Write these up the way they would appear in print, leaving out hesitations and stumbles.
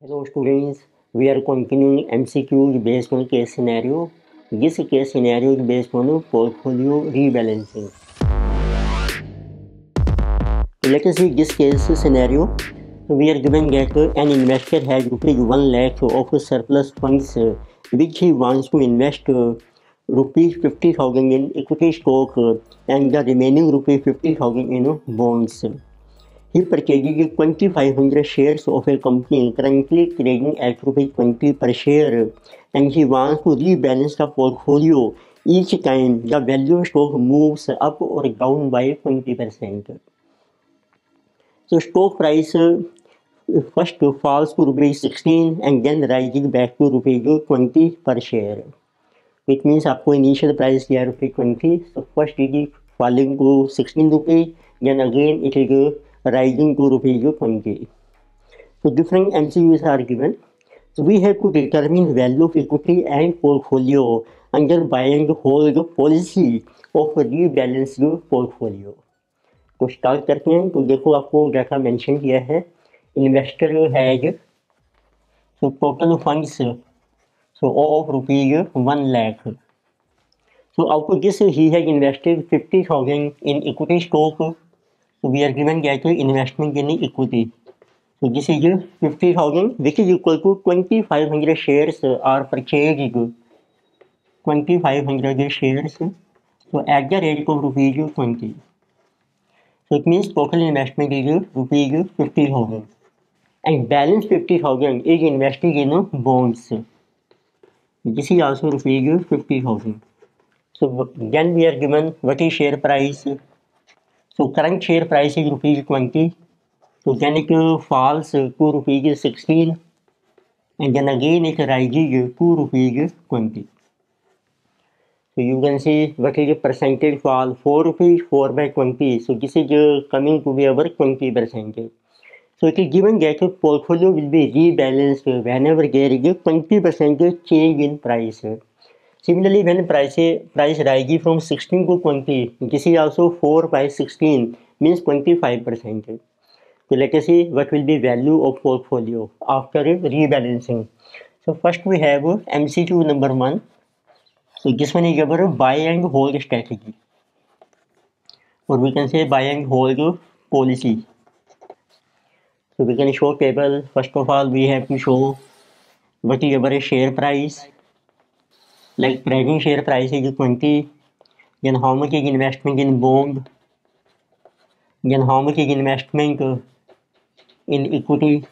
Hello students, we are continuing MCQs based on case scenario. This case scenario is based on portfolio rebalancing. So let us see this case scenario. So we are given that an investor has rupees 1 lakh of surplus funds which he wants to invest rupees 50,000 in equity stock and the remaining rupees 50,000 in bonds. He purchases 2,500 shares of a company currently trading at rupees 20 per share, and he wants to rebalance the portfolio each time the value of stock moves up or down by 20%. So stock price first falls to rupees 16 and then rises back to rupees 20 per share. Which means आपको initial price दिया रुपये 20, so first it is falling to 16 rupees, then again it is rising to rupees 20. So different MCUs are given. So we have to determine value of equity and portfolio under buy and hold policy of rebalanced portfolio. तो start करते हैं। तो देखो आपको जैसा mention किया है, investor has so total funds so of rupees 1 lakh. So out of this he has invested 50,000 in equity stock. So we are given that investment in equity. So this is 50,000 which is equal to 2,500 shares are purchased. 2,500 shares. So at the rate of rupees 20. So it means total investment is rupees 50,000. And balance 50,000 is invested in bonds. This is also rupees 50,000. So then we are given what is share price. So current share price is rupees 20. So then it falls to rupees 16 and then again it rises to rupees 20. So you can see what is the percentage fall, 4 rupees 4 by 20. So this is coming to be our 20%. So it is given that portfolio will be rebalanced whenever there is a 20% change in price. Similarly, when price rises from 16 to 20, this is also 4 by 16 means 25%. So let us see what will be value of portfolio after rebalancing. So first we have MCQ number 1. So this one is our buy and hold strategy, or we can say buy and hold policy. So we can show table. First of all, we have to show what is our share price. Like present share price is 20. Then how much is investment in bond. Then how much is investment in equity.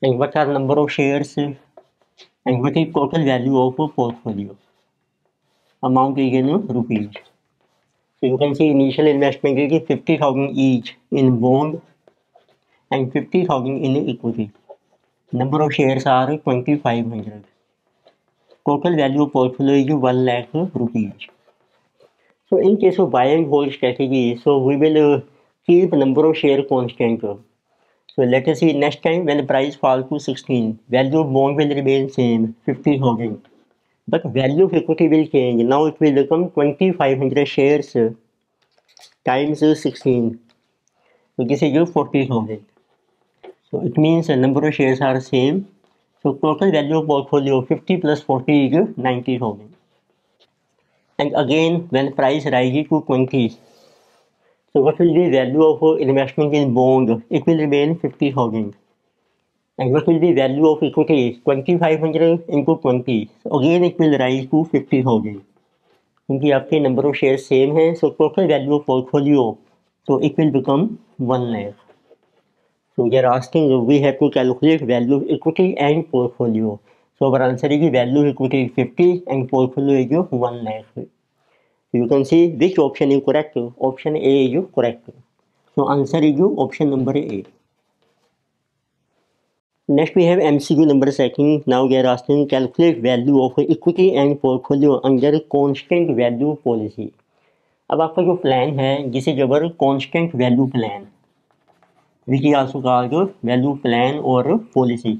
And what are number of shares. And what is total value of a portfolio. Amount is in rupees. So you can see initial investment is 50,000 each in bond and 50,000 in equity. Number of shares are 2,500. Total value of portfolio is 1 lakh rupees. So in case of buy and hold strategy, so we will keep number of share constant. So let us see next time when the price falls to 16, value of bond will remain same 50,000. But value of equity will change. Now it will become 2,500 shares times 16. So this is 40,000. So it means the number of shares are same. So total value of portfolio 50 plus 40 is 90,000. And again when price rises to 20, so what will be value of investment in bond? It will remain 50,000. And what will be value of equity? 2,500 into 20. So again it will rise to 50,000. क्योंकि आपके number of shares same है, so total value of portfolio, so it will become 1 lakh. So we are asking, we have to calculate value of equity and portfolio. So our answer is value of equity is 50 and portfolio is 1 lakh. So you can see which option is correct. Option A is correct. So answer is option number A. Next we have MCQ number 2. Now we are asking calculate value of equity and portfolio under constant value policy. अब आपका जो plan है जिसे जबर constant value plan, which is also called value plan और policy.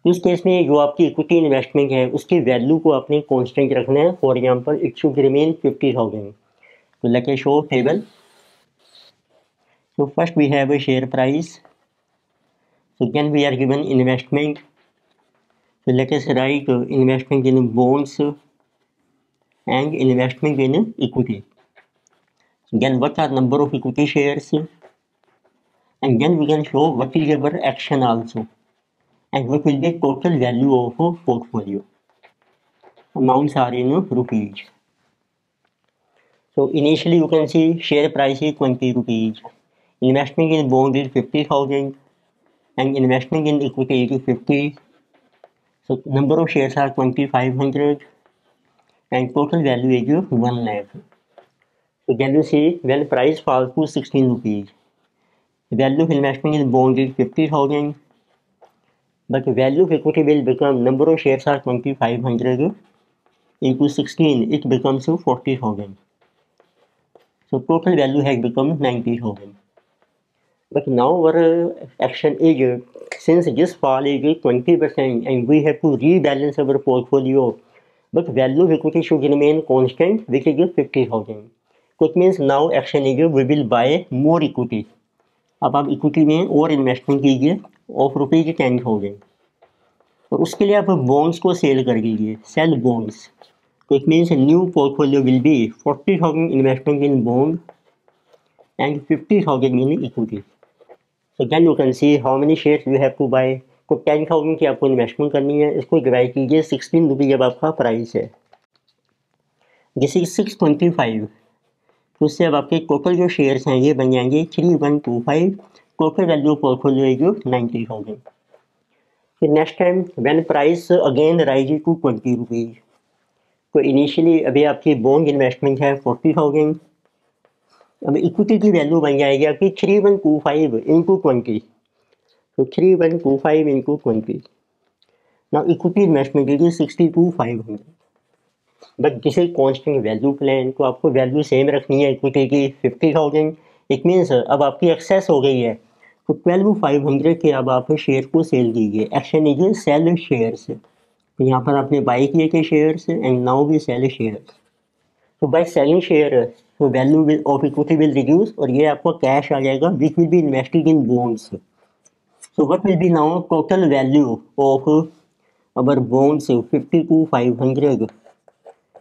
इस case में जो आपकी इक्विटी इन्वेस्टमेंट है उसकी वैल्यू को आपने कांस्टेंट रखना है. For example it should remain 50,000. तो let us show table. So first we have a share price. So again we are given investment. So let us write investment in bonds and investment in equity. Then what are number of equity shares, and then we can show what is our action also, and what will be total value of a portfolio. Amounts are in rupees. So initially you can see share price is 20 rupees, investment in bond is 50,000, and investment in equity is 50. So number of shares are 2500, and total value is 1 lakh. So can you see when price falls to 16 rupees, value of investment in bond is 50,000, but value of equity will become, number of shares are 2500 into 16, it becomes 40,000. So total value has become 90,000. But now our action is, since this fall is 20% and we have to rebalance our portfolio, but value of equity should remain constant, which is 50,000. So it means now action is we will buy more equity. अब आप equity में और investment कीजिए of rupees 10,000, और उसके लिए आप bonds को सेल कर दीजिए, सेल बॉन्ड्स. तो it means new portfolio will be 40,000 investment in bond and 50,000 in equity. So then you can see how many shares you have to buy. तो 10,000 की आपको इन्वेस्टमेंट करनी है, इसको डिवाइड कीजिए 16 रुपये जब आपका प्राइस है, दिस इज 625. तो उससे अब आपके टोटल जो शेयर्स हैं ये बन जाएंगे 3125. टोटल वैल्यू पोर्टफोलियो है जो 90,000. फिर next time when price again rise to 20 rupees, तो इनिशियली अभी आपकी बॉन्ड इन्वेस्टमेंट है 40,000. अब इक्विटी की वैल्यू बन जाएगी आपकी 3125 इंटू 20. तो 3125 into 20. Now equity investment is 62,500. But this is constant value plan, तो आपको वैल्यू सेम रखनी है इक्विटी की 50,000. इट मीन्स अब आपकी एक्सेस हो गई है, तो 12,500 के अब आप शेयर को सेल कीजिए. Action is sell shares. तो यहाँ पर आपने बाई किए थे shares and now we sell shares. तो बाय सेलिंग शेयर तो value of equity will reduce, और ये आपको कैश आ जाएगा which will be invested in bonds. So what will be now total value of our bonds 52,500,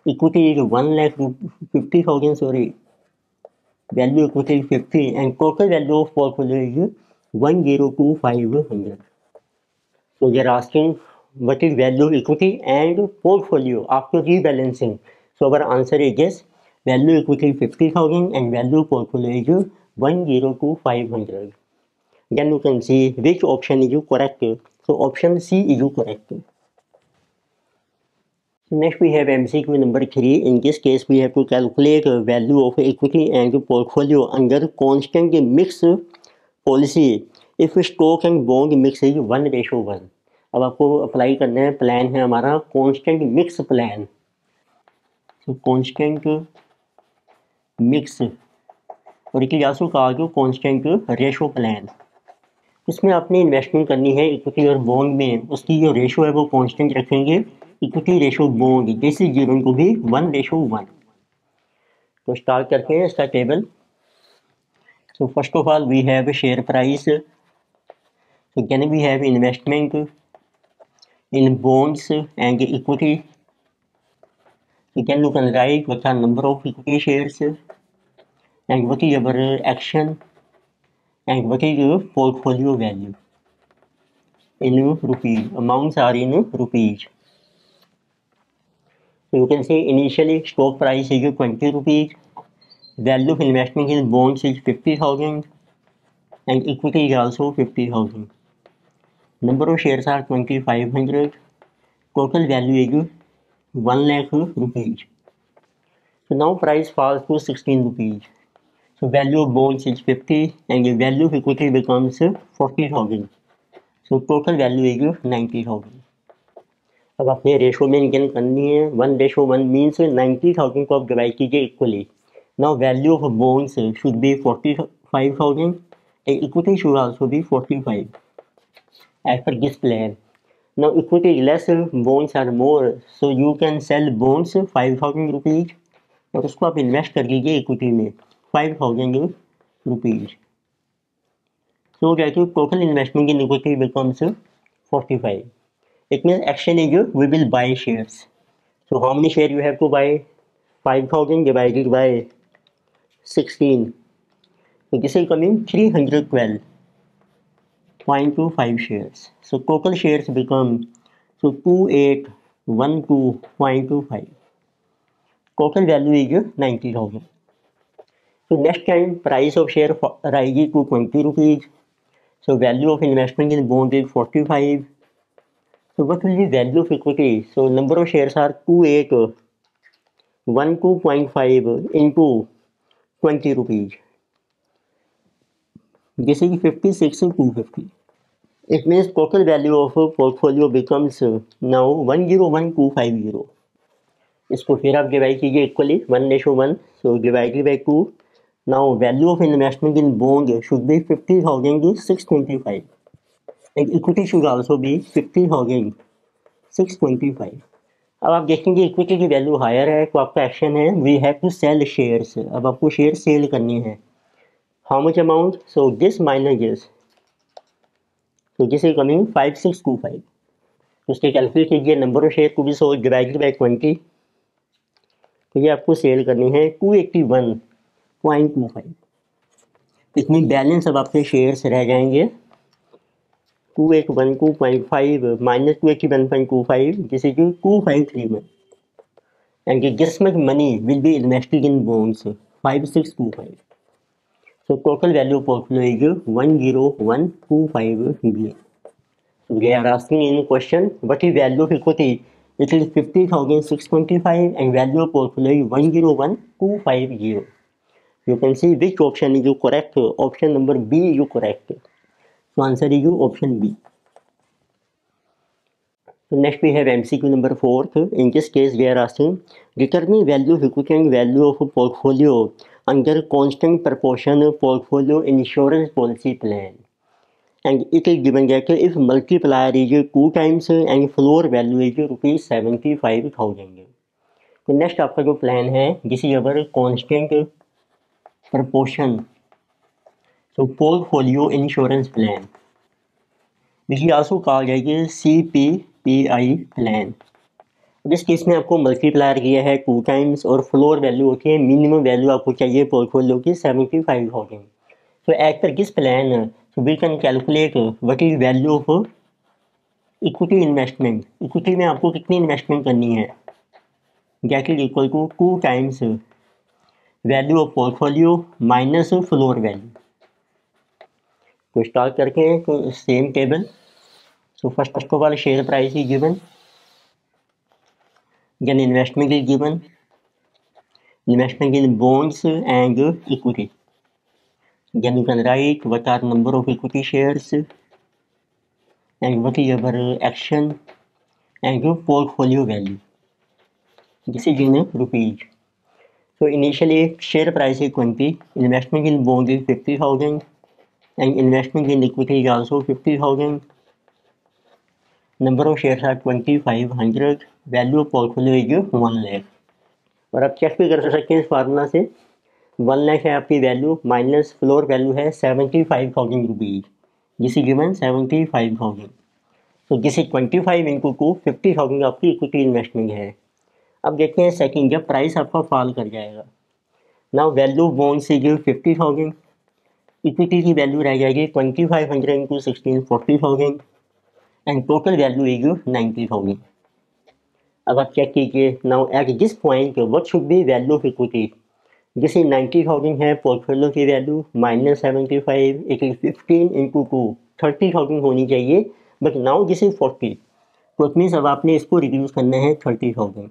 equity is 1,50,000, sorry value equity 50 and total value of portfolio is 1,02,500. So they are asking what is value of equity and portfolio after rebalancing. So our answer is yes, value equity 50,000 and value portfolio is 1,02,500. Then you can see which option is correct. So option C is correct. Next we have MCQ number 3. In this case we have to calculate value of equity and portfolio under constant mix policy if stock and bond mix is 1:1. अब आपको apply करना है, plan है हमारा constant mix plan. तो constant mix, और एक also कहा जो कांस्टेंट रेशो प्लान. इसमें आपने इन्वेस्टमेंट करनी है इक्विटी और बॉन्ड में, उसकी जो रेशो है वो कांस्टेंट रखेंगे. Equity ratio bond this is given to be 1:1. तो स्टार्ट करते हैं इसका table. So first of all we have share price. So then we have investment in bonds and equity. You can look and write what are number of equity shares and what is our action and what is your portfolio value in rupees. Amounts are in rupees. So you can say initially stock price is 20 rupees, value of investment in bonds is 50,000 and equity is also 50,000. Number of shares are 2,500. Total value is 1 lakh rupees. So now price falls to 16 rupees. So value of bonds is 50 and the value of equity becomes 40,000. So total value is 90,000. अब आपने ratio में निकल करनी है 1:1 means 90,000 को आप divide कीजिए equally. Now value of bonds should be 45,000 and equity should also be 45. As per this plan. Now equity is less, bonds are more, so you can sell bonds 5,000 rupees और उसको आप invest कर लीजिए equity में 5,000 rupees. So that your total investment in equity becomes 45. It means action is we will buy shares. So how many shares you have to buy? 5,000 divided by 16. So this is coming 312.25 shares. So total shares become 2812.25. Total value is 90,000. So next time price of share rises to 20 rupees. So value of investment in bond is 45. So what will be value of equity? So number of shares are 2812.5 into 20 rupees. This is 56,250. It means total value of a portfolio becomes now 101250. इसको फिर आप divide कीजिए equally 1:1. So divided by 2. Now value of investment in bond should be 50,625. And equity should also be 50,625. अब आप देखेंगे equity की value higher है तो आपका एक्शन है we have to sell shares. अब आपको शेयर सेल करनी है. How much amount? So this minus this. तो दिस इज कमिंग 5625. उसके कैलकुलेट कीजिए number of share to be sold divided by 20. तो ये आपको सेल करनी है 281.25. इसमें बैलेंस अब आपके शेयर्स रह जाएंगे 281.25 minus 281.25. This is 2531. And this much money will be invested in bonds 5625. So total value of portfolio is 10125 million. So they are asking in question what is value of equity? It is 50,625 and value of portfolio is 101,250. You can see which option is correct. Option number B is correct. So answer is option B. So next we have MCQ number 4th. In this case they are asking determine value of equity and value of a portfolio under constant proportion portfolio insurance policy plan. And it is given that if multiplier is 2 times and floor value is rupees 75,000. तो next आपका जो plan है this is our constant proportion. So portfolio insurance plan which is also called as CPPI plan. जिस case में आपको multiplier किया है 2 times और फ्लोर वैल्यू होती है मिनिमम वैल्यू आपको चाहिए पोर्टफोलियो की 75,000. So as per this plan we can calculate what is value of equity investment. Equity में आपको कितनी इन्वेस्टमेंट करनी है that is equal to 2 times value of portfolio minus floor value. तो स्टार्ट करके तो same table. So first of all share price is given, then investment is given, investment in bonds and equity. Then you can write what are number of equity shares and what is our action and your portfolio value. This is in rupees. So initially share price is 20, investment in bond is 50,000 and investment in equity is also 50,000. Number of shares are 2500. Value of portfolio is 1 lakh. और आप check भी कर सकते हैं इस formula से. 1 लाख है आपकी वैल्यू माइनस फ्लोर वैल्यू है 75,000 रुपीज. This is given 75,000. तो दिस इज 25 इंटू 2 50,000 आपकी इक्विटी इन्वेस्टमेंट है. अब देखते हैं सेकंड जब प्राइस आपका फॉल कर जाएगा. Now value bonds is 50,000. Equity की वैल्यू रह जाएगी 2500 into 16 40,000 and total value is 90,000. अब आप चेक कीजिए now at this point what should be value of equity. This is 90,000 है पोर्टफोलियो की value minus 75 it is 15 into 2 30,000 होनी चाहिए बट नाउ दिस इज 40. तो इट मीन्स अब आपने इसको रिड्यूस करना है 30,000.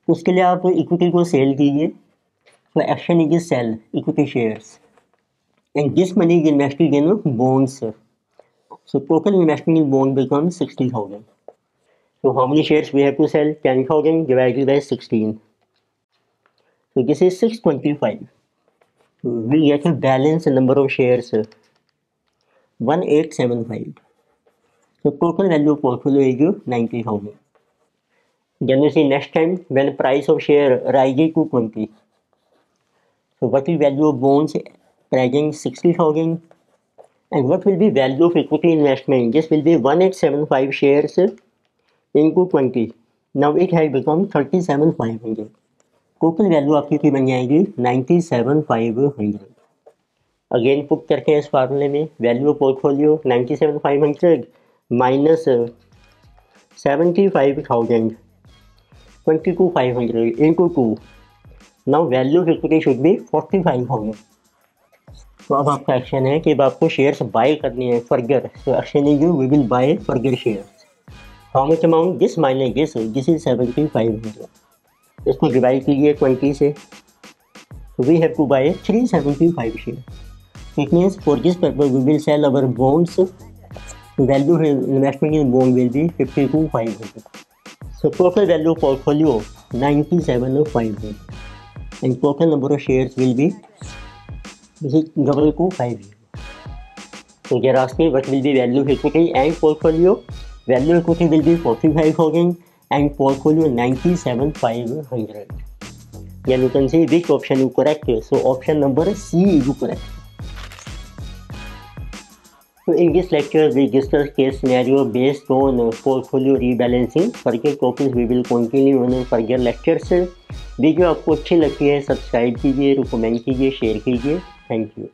उसके लिए आप इक्विटी को सेल कीजिए. तो action is sell equity shares and this money is invested in bonds. So total investment in bond become 60,000. So how many shares we have to sell? 10,000 divided by 16. So this is 625. We get a balance number of shares 1875. So total value of portfolio is 90,000. Then we see next time when price of share rises to 20. So what is value of bonds? Present 60,000 And what will be value of equity investment? This will be 1875 shares into 20. Now it has become 37,500. Total value आपकी कितनी बन जाएगी 97,500. Again put करते हैं इस फार्मूले में value of portfolio 97,500 minus 75,000 22,500 into 2. Now value of equity should be 45,000. तो अब आपका एक्शन है कि अब आपको शेयर्स बाय करनी है फर्गर. So action is we will buy फर्गर shares. How much amount this minus this is 75,000. इसको डिवाइड कीजिए 20 से. We have to buy 375 share. It means for this purpose we will sell our bonds. Value investment in bond will be 52,500. So total value portfolio 97,500 and total number of shares will be double to 50. So they are asking what will be value of equity and portfolio. Value of equity will be 45,000 and portfolio 97,500. Then you can see which option is correct. So option number C is correct. So in this lecture we discuss case scenario based on portfolio rebalancing. Further topics we will continue on further lectures. Video आपको अच्छी लगती है subscribe कीजिए, recommend कीजिए, share कीजिए. Thank you.